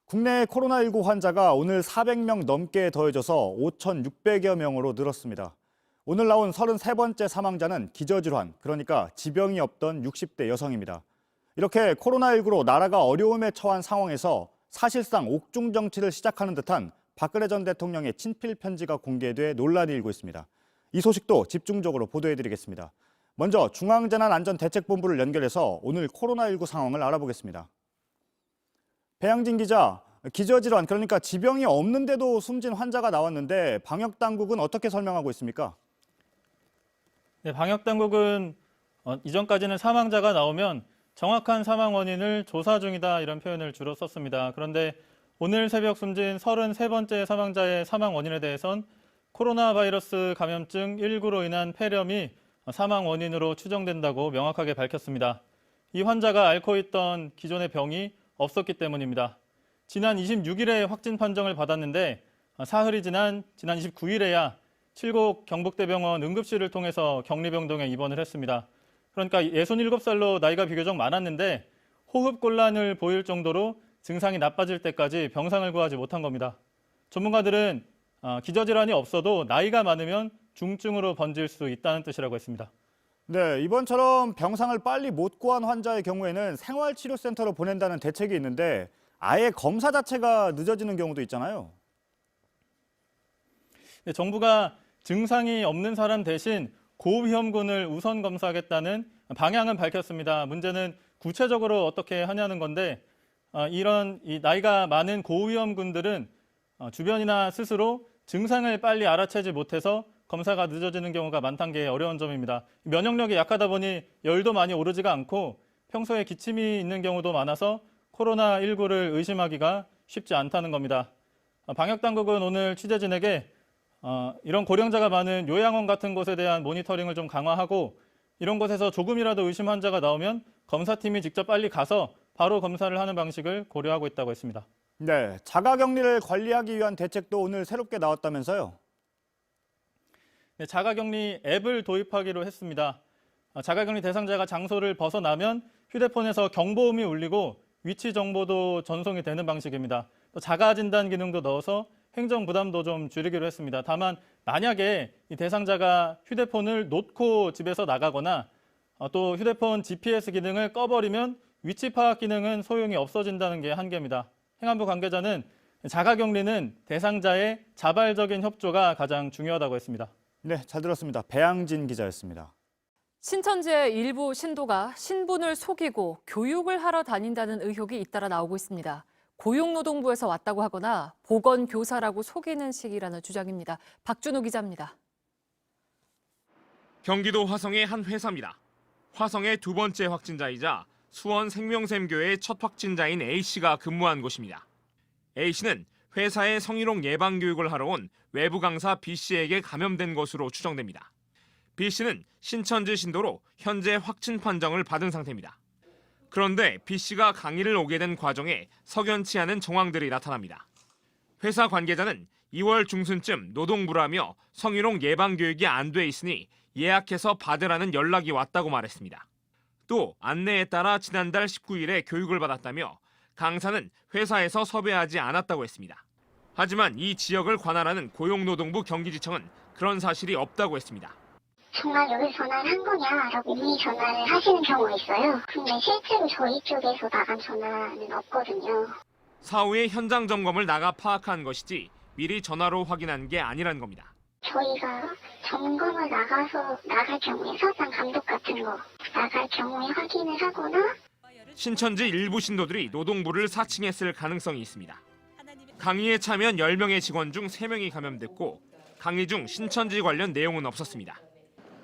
국내 코로나19 환자가 오늘 400명 넘게 더해져서 5,600여 명으로 늘었습니다. 오늘 나온 33번째 사망자는 기저질환, 그러니까 지병이 없던 60대 여성입니다. 이렇게 코로나19로 나라가 어려움에 처한 상황에서 사실상 옥중 정치를 시작하는 듯한 박근혜 전 대통령의 친필 편지가 공개돼 논란이 일고 있습니다. 이 소식도 집중적으로 보도해드리겠습니다. 먼저 중앙재난안전대책본부를 연결해서 오늘 코로나19 상황을 알아보겠습니다. 배양진 기자, 기저질환, 그러니까 지병이 없는데도 숨진 환자가 나왔는데 방역당국은 어떻게 설명하고 있습니까? 네, 방역당국은 이전까지는 사망자가 나오면 정확한 사망 원인을 조사 중이다 이런 표현을 주로 썼습니다. 그런데 오늘 새벽 숨진 33번째 사망자의 사망 원인에 대해선 코로나 바이러스 감염증 19로 인한 폐렴이 사망 원인으로 추정된다고 명확하게 밝혔습니다. 이 환자가 앓고 있던 기존의 병이 없었기 때문입니다. 지난 26일에 확진 판정을 받았는데 사흘이 지난 29일에야 칠곡 경북대병원 응급실을 통해서 격리병동에 입원을 했습니다. 그러니까 67살로 나이가 비교적 많았는데 호흡곤란을 보일 정도로 증상이 나빠질 때까지 병상을 구하지 못한 겁니다. 전문가들은 기저질환이 없어도 나이가 많으면 중증으로 번질 수 있다는 뜻이라고 했습니다. 네, 이번처럼 병상을 빨리 못 구한 환자의 경우에는 생활치료센터로 보낸다는 대책이 있는데 아예 검사 자체가 늦어지는 경우도 있잖아요. 네, 정부가 증상이 없는 사람 대신 고위험군을 우선 검사하겠다는 방향은 밝혔습니다. 문제는 구체적으로 어떻게 하냐는 건데 이런 나이가 많은 고위험군들은 주변이나 스스로 증상을 빨리 알아채지 못해서 검사가 늦어지는 경우가 많다는 게 어려운 점입니다. 면역력이 약하다 보니 열도 많이 오르지가 않고 평소에 기침이 있는 경우도 많아서 코로나19를 의심하기가 쉽지 않다는 겁니다. 방역당국은 오늘 취재진에게 이런 고령자가 많은 요양원 같은 곳에 대한 모니터링을 좀 강화하고 이런 곳에서 조금이라도 의심 환자가 나오면 검사팀이 직접 빨리 가서 바로 검사를 하는 방식을 고려하고 있다고 했습니다. 네, 자가격리를 관리하기 위한 대책도 오늘 새롭게 나왔다면서요? 네, 자가격리 앱을 도입하기로 했습니다. 자가격리 대상자가 장소를 벗어나면 휴대폰에서 경보음이 울리고 위치 정보도 전송이 되는 방식입니다. 또 자가진단 기능도 넣어서 행정 부담도 좀 줄이기로 했습니다. 다만 만약에 이 대상자가 휴대폰을 놓고 집에서 나가거나 또 휴대폰 GPS 기능을 꺼버리면 위치 파악 기능은 소용이 없어진다는 게 한계입니다. 행안부 관계자는 자가격리는 대상자의 자발적인 협조가 가장 중요하다고 했습니다. 네, 잘 들었습니다. 배양진 기자였습니다. 신천지의 일부 신도가 신분을 속이고 교육을 하러 다닌다는 의혹이 잇따라 나오고 있습니다. 고용노동부에서 왔다고 하거나 보건교사라고 속이는 식이라는 주장입니다. 박준호 기자입니다. 경기도 화성의 한 회사입니다. 화성의 두 번째 확진자이자 수원 생명샘교의 첫 확진자인 A씨가 근무한 곳입니다. A씨는 회사에 성희롱 예방 교육을 하러 온 외부 강사 B씨에게 감염된 것으로 추정됩니다. B씨는 신천지 신도로 현재 확진 판정을 받은 상태입니다. 그런데 B씨가 강의를 오게 된 과정에 석연치 않은 정황들이 나타납니다. 회사 관계자는 2월 중순쯤 노동부라며 성희롱 예방 교육이 안 돼 있으니 예약해서 받으라는 연락이 왔다고 말했습니다. 또 안내에 따라 지난달 19일에 교육을 받았다며 강사는 회사에서 섭외하지 않았다고 했습니다. 하지만 이 지역을 관할하는 고용노동부 경기지청은 그런 사실이 없다고 했습니다. 정말 여기 전화를 한 거냐라고 이미 전화를 하시는 경우가 있어요. 근데 실제로 저희 쪽에서 나간 전화는 없거든요. 사후에 현장 점검을 나가 파악한 것이지 미리 전화로 확인한 게 아니란 겁니다. 저희가 점검을 나갈 경우에 설상 감독 같은 거 나갈 경우에 확인을 하거나 신천지 일부 신도들이 노동부를 사칭했을 가능성이 있습니다. 강의에 참여한 10명의 직원 중 3명이 감염됐고 강의 중 신천지 관련 내용은 없었습니다.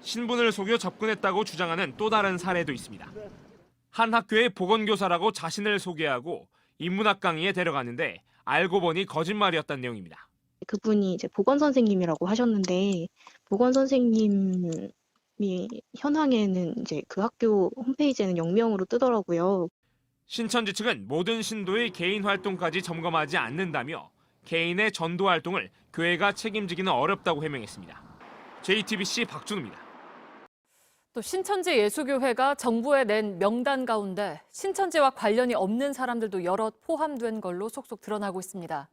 신분을 속여 접근했다고 주장하는 또 다른 사례도 있습니다. 한 학교의 보건교사라고 자신을 소개하고 인문학 강의에 데려갔는데 알고 보니 거짓말이었다는 내용입니다. 그분이 이제 보건선생님이라고 하셨는데 보건선생님이 현황에는 이제 그 학교 홈페이지에는 영명으로 뜨더라고요. 신천지 측은 모든 신도의 개인 활동까지 점검하지 않는다며 개인의 전도 활동을 교회가 책임지기는 어렵다고 해명했습니다. JTBC 박준우입니다. 또 신천지 예수교회가 정부에 낸 명단 가운데 신천지와 관련이 없는 사람들도 여럿 포함된 걸로 속속 드러나고 있습니다.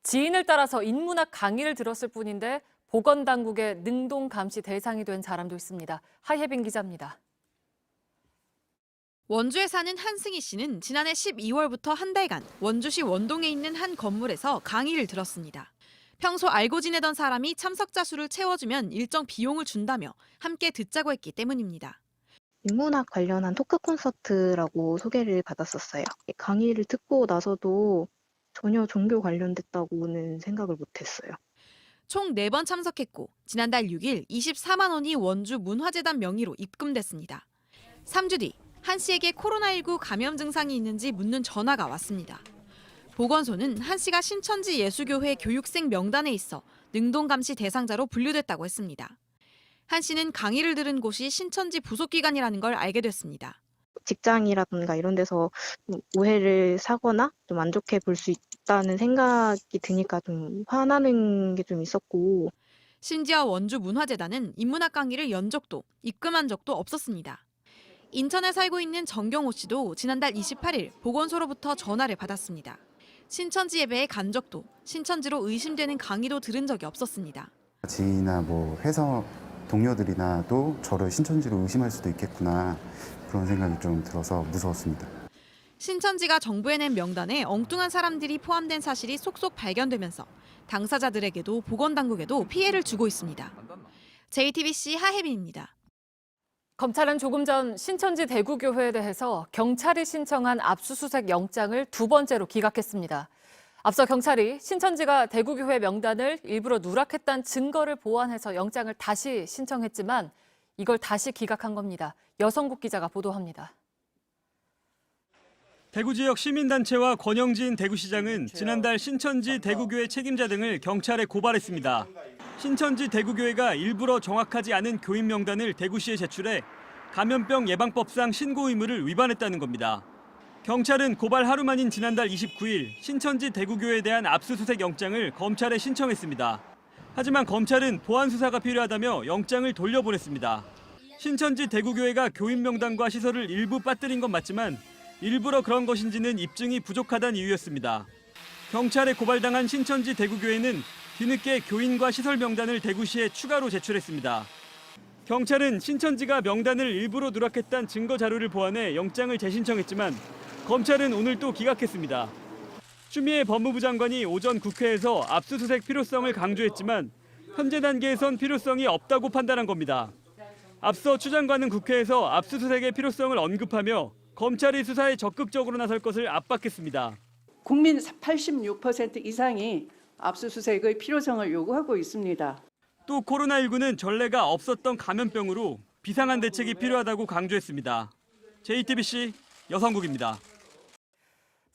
지인을 따라서 인문학 강의를 들었을 뿐인데 보건당국의 능동 감시 대상이 된 사람도 있습니다. 하예빈 기자입니다. 원주에 사는 한승희 씨는 지난해 12월부터 한 달간 원주시 원동에 있는 한 건물에서 강의를 들었습니다. 평소 알고 지내던 사람이 참석자 수를 채워주면 일정 비용을 준다며 함께 듣자고 했기 때문입니다. 인문학 관련한 토크 콘서트라고 소개를 받았었어요. 강의를 듣고 나서도 전혀 종교 관련됐다고는 생각을 못했어요. 총 4번 참석했고 지난달 6일 24만 원이 원주 문화재단 명의로 입금됐습니다. 3주 뒤 한 씨에게 코로나19 감염 증상이 있는지 묻는 전화가 왔습니다. 보건소는 한 씨가 신천지 예수교회 교육생 명단에 있어 능동감시 대상자로 분류됐다고 했습니다. 한 씨는 강의를 들은 곳이 신천지 부속기관이라는 걸 알게 됐습니다. 직장이라든가 이런 데서 좀 오해를 사거나 좀 안 좋게 볼 수 있다는 생각이 드니까 좀 화나는 게 좀 있었고. 심지어 원주 문화재단은 인문학 강의를 연 적도 입금한 적도 없었습니다. 인천에 살고 있는 정경호 씨도 지난달 28일 보건소로부터 전화를 받았습니다. 신천지 예배에 간 적도 신천지로 의심되는 강의도 들은 적이 없었습니다. 지인이나 회사 동료들이나도 저를 신천지로 의심할 수도 있겠구나 그런 생각이 좀 들어서 무서웠습니다. 신천지가 정부에 낸 명단에 엉뚱한 사람들이 포함된 사실이 속속 발견되면서 당사자들에게도 보건당국에도 피해를 주고 있습니다. JTBC 하혜빈입니다. 검찰은 조금 전 신천지 대구교회에 대해서 경찰이 신청한 압수수색 영장을 두 번째로 기각했습니다. 앞서 경찰이 신천지가 대구교회 명단을 일부러 누락했다는 증거를 보완해서 영장을 다시 신청했지만 이걸 다시 기각한 겁니다. 여성국 기자가 보도합니다. 대구 지역 시민단체와 권영진 대구시장은 지난달 신천지 대구교회 책임자 등을 경찰에 고발했습니다. 신천지 대구교회가 일부러 정확하지 않은 교인 명단을 대구시에 제출해 감염병 예방법상 신고 의무를 위반했다는 겁니다. 경찰은 고발 하루 만인 지난달 29일 신천지 대구교회에 대한 압수수색 영장을 검찰에 신청했습니다. 하지만 검찰은 보완 수사가 필요하다며 영장을 돌려보냈습니다. 신천지 대구교회가 교인 명단과 시설을 일부 빠뜨린 건 맞지만 일부러 그런 것인지는 입증이 부족하다는 이유였습니다. 경찰에 고발당한 신천지 대구교회는 뒤늦게 교인과 시설 명단을 대구시에 추가로 제출했습니다. 경찰은 신천지가 명단을 일부러 누락했다는 증거 자료를 보완해 영장을 재신청했지만 검찰은 오늘 또 기각했습니다. 추미애 법무부 장관이 오전 국회에서 압수수색 필요성을 강조했지만 현재 단계에선 필요성이 없다고 판단한 겁니다. 앞서 추 장관은 국회에서 압수수색의 필요성을 언급하며 검찰이 수사에 적극적으로 나설 것을 압박했습니다. 국민 86% 이상이 압수수색의 필요성을 요구하고 있습니다. 또 코로나19는 전례가 없었던 감염병으로 비상한 대책이 필요하다고 강조했습니다. JTBC 여성국입니다.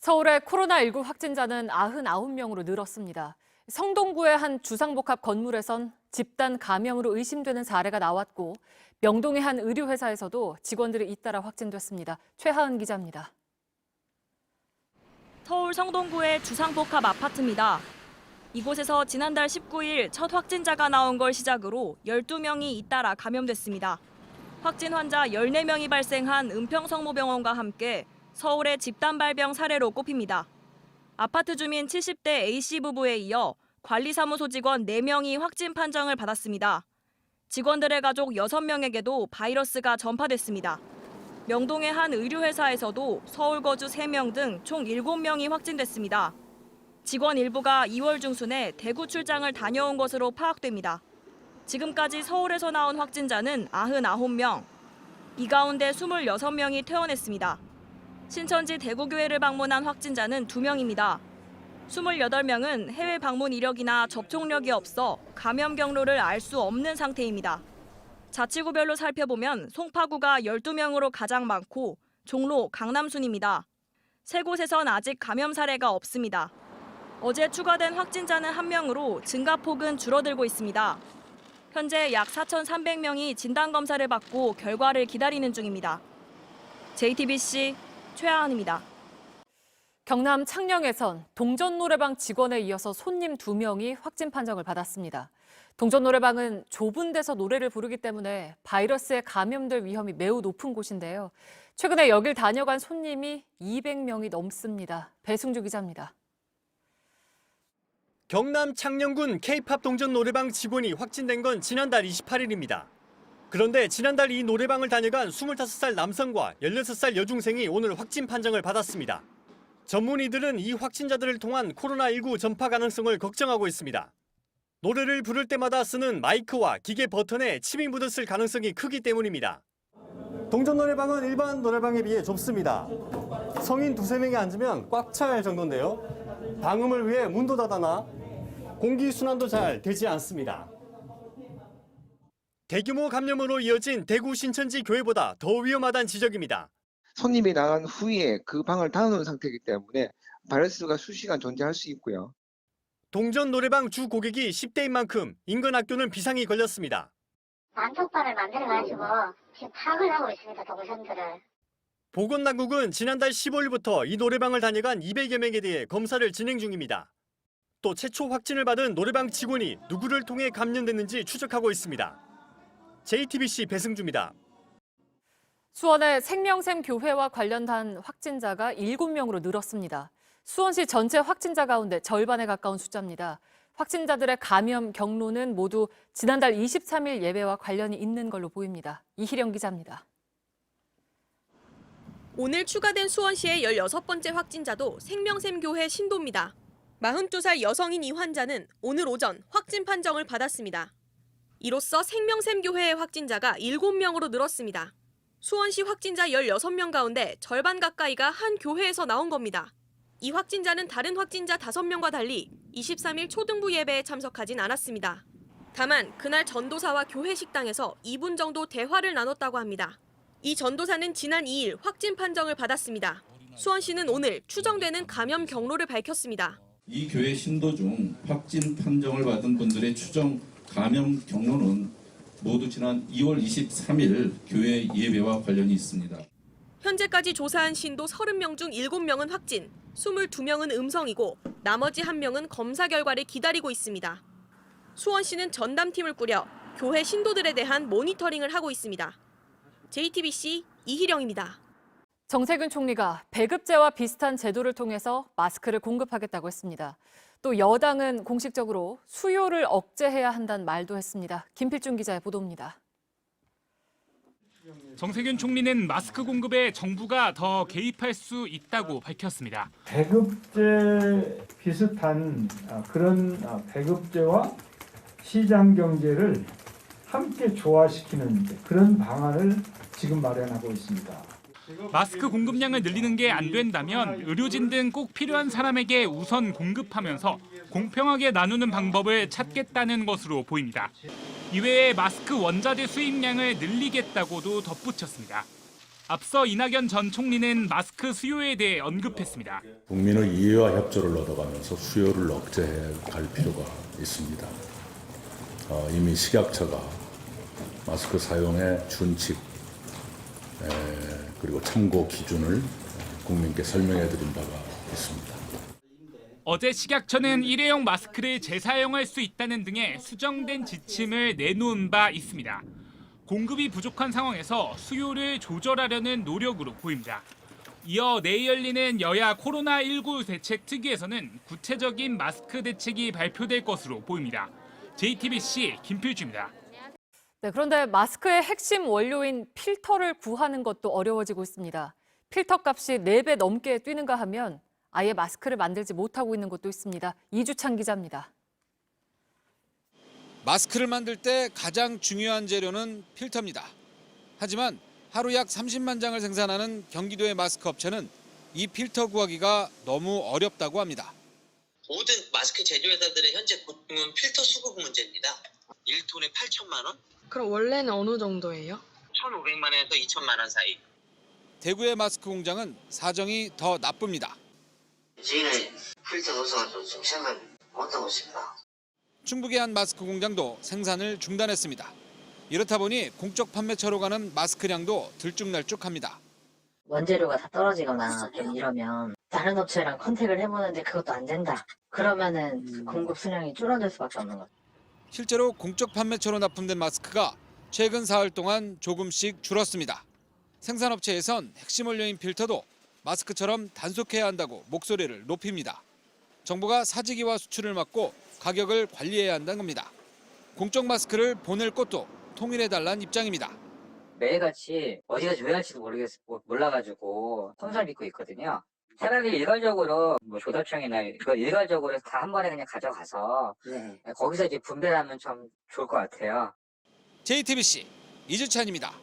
서울의 코로나19 확진자는 99명으로 늘었습니다. 성동구의 한 주상복합 건물에선 집단 감염으로 의심되는 사례가 나왔고 명동의 한 의료회사에서도 직원들이 잇따라 확진됐습니다. 최하은 기자입니다. 서울 성동구의 주상복합 아파트입니다. 이곳에서 지난달 19일 첫 확진자가 나온 걸 시작으로 12명이 잇따라 감염됐습니다. 확진 환자 14명이 발생한 은평성모병원과 함께 서울의 집단 발병 사례로 꼽힙니다. 아파트 주민 70대 A씨 부부에 이어 관리사무소 직원 4명이 확진 판정을 받았습니다. 직원들의 가족 6명에게도 바이러스가 전파됐습니다. 명동의 한 의료회사에서도 서울 거주 3명 등 총 7명이 확진됐습니다. 직원 일부가 2월 중순에 대구 출장을 다녀온 것으로 파악됩니다. 지금까지 서울에서 나온 확진자는 99명, 이 가운데 26명이 퇴원했습니다. 신천지 대구교회를 방문한 확진자는 2명입니다. 28명은 해외 방문 이력이나 접촉력이 없어 감염 경로를 알 수 없는 상태입니다. 자치구별로 살펴보면 송파구가 12명으로 가장 많고 종로, 강남 순입니다. 세 곳에선 아직 감염 사례가 없습니다. 어제 추가된 확진자는 1명으로 증가폭은 줄어들고 있습니다. 현재 약 4,300명이 진단검사를 받고 결과를 기다리는 중입니다. JTBC 최하은입니다. 경남 창녕에선 동전 노래방 직원에 이어서 손님 2명이 확진 판정을 받았습니다. 동전 노래방은 좁은 데서 노래를 부르기 때문에 바이러스에 감염될 위험이 매우 높은 곳인데요. 최근에 여길 다녀간 손님이 200명이 넘습니다. 배승주 기자입니다. 경남 창녕군 K-팝 동전 노래방 직원이 확진된 건 지난달 28일입니다. 그런데 지난달 이 노래방을 다녀간 25살 남성과 16살 여중생이 오늘 확진 판정을 받았습니다. 전문의들은 이 확진자들을 통한 코로나19 전파 가능성을 걱정하고 있습니다. 노래를 부를 때마다 쓰는 마이크와 기계 버튼에 침이 묻었을 가능성이 크기 때문입니다. 동전 노래방은 일반 노래방에 비해 좁습니다. 성인 2~3명이 앉으면 꽉 찰 정도인데요. 방음을 위해 문도 닫아놔 공기 순환도 잘 되지 않습니다. 대규모 감염으로 이어진 대구 신천지 교회보다 더 위험하다는 지적입니다. 손님이 나간 후에 그 방을 닫아놓은 상태이기 때문에 바이러스가 수시간 존재할 수 있고요. 동전 노래방 주 고객이 10대인 만큼 인근 학교는 비상이 걸렸습니다. 단톡방을 만들어가지고 지금 파악을 하고 있습니다, 동선들을. 보건당국은 지난달 15일부터 이 노래방을 다녀간 200여 명에 대해 검사를 진행 중입니다. 또 최초 확진을 받은 노래방 직원이 누구를 통해 감염됐는지 추적하고 있습니다. JTBC 배승주입니다. 수원의 생명샘 교회와 관련한 확진자가 7명으로 늘었습니다. 수원시 전체 확진자 가운데 절반에 가까운 숫자입니다. 확진자들의 감염 경로는 모두 지난달 23일 예배와 관련이 있는 걸로 보입니다. 이희령 기자입니다. 오늘 추가된 수원시의 16번째 확진자도 생명샘 교회 신도입니다. 42살 여성인 이 환자는 오늘 오전 확진 판정을 받았습니다. 이로써 생명샘 교회의 확진자가 7명으로 늘었습니다. 수원시 확진자 16명 가운데 절반 가까이가 한 교회에서 나온 겁니다. 이 확진자는 다른 확진자 5명과 달리 23일 초등부 예배에 참석하진 않았습니다. 다만 그날 전도사와 교회 식당에서 2분 정도 대화를 나눴다고 합니다. 이 전도사는 지난 2일 확진 판정을 받았습니다. 수원시는 오늘 추정되는 감염 경로를 밝혔습니다. 이 교회 신도 중 확진 판정을 받은 분들의 추정 감염 경로는 모두 지난 2월 23일 교회 예배와 관련이 있습니다. 현재까지 조사한 신도 30명 중 7명은 확진, 22명은 음성이고 나머지 1명은 검사 결과를 기다리고 있습니다. 수원시는 전담팀을 꾸려 교회 신도들에 대한 모니터링을 하고 있습니다. JTBC 이희령입니다. 정세균 총리가 배급제와 비슷한 제도를 통해서 마스크를 공급하겠다고 했습니다. 또 여당은 공식적으로 수요를 억제해야 한다는 말도 했습니다. 김필중 기자의 보도입니다. 정세균 총리는 마스크 공급에 정부가 더 개입할 수 있다고 밝혔습니다. 배급제 비슷한 그런 배급제와 시장 경제를 함께 조화시키는 그런 방안을 지금 마련하고 있습니다. 마스크 공급량을 늘리는 게 안 된다면 의료진 등 꼭 필요한 사람에게 우선 공급하면서 공평하게 나누는 방법을 찾겠다는 것으로 보입니다. 이외에 마스크 원자재 수입량을 늘리겠다고도 덧붙였습니다. 앞서 이낙연 전 총리는 마스크 수요에 대해 언급했습니다. 국민의 이해와 협조를 얻어가면서 수요를 억제해 갈 필요가 있습니다. 이미 식약처가 마스크 사용의 준칙 그리고 참고 기준을 국민께 설명해 드린 바가 있습니다. 어제 식약처는 일회용 마스크를 재사용할 수 있다는 등의 수정된 지침을 내놓은 바 있습니다. 공급이 부족한 상황에서 수요를 조절하려는 노력으로 보입니다. 이어 내일 열리는 여야 코로나19 대책 특위에서는 구체적인 마스크 대책이 발표될 것으로 보입니다. JTBC 김필주입니다. 네, 그런데 마스크의 핵심 원료인 필터를 구하는 것도 어려워지고 있습니다. 필터 값이 4배 넘게 뛰는가 하면 아예 마스크를 만들지 못하고 있는 곳도 있습니다. 이주찬 기자입니다. 마스크를 만들 때 가장 중요한 재료는 필터입니다. 하지만 하루 약 30만 장을 생산하는 경기도의 마스크 업체는 이 필터 구하기가 너무 어렵다고 합니다. 모든 마스크 제조회사들의 현재 고통은 필터 수급 문제입니다. 1톤에 8천만 원? 그럼 원래는 어느 정도예요? 1,500만 원에서 2천만 원 사이. 대구의 마스크 공장은 사정이 더 나쁩니다. 저희는 필터 노선을 좀 생산 못하고 있습니다. 충북의 한 마스크 공장도 생산을 중단했습니다. 이렇다 보니 공적 판매처로 가는 마스크량도 들쭉날쭉합니다. 원재료가 다 떨어지거나 좀 이러면 할 다른 업체랑 컨택을 해보는데 그것도 안 된다. 그러면은 공급 수량이 줄어들 수밖에 없는 거죠. 실제로 공적 판매처로 납품된 마스크가 최근 사흘 동안 조금씩 줄었습니다. 생산업체에선 핵심 원료인 필터도 마스크처럼 단속해야 한다고 목소리를 높입니다. 정부가 사재기와 수출을 막고 가격을 관리해야 한다는 겁니다. 공적 마스크를 보낼 곳도 통일해달라는 입장입니다. 매일같이 어디가 조회할지도 몰라가지고 손살 믿고 있거든요. 차라리 일괄적으로 조달청이나 그걸 일괄적으로 다 한 번에 그냥 가져가서 거기서 이제 분배하면 좀 좋을 것 같아요. JTBC 이주찬입니다.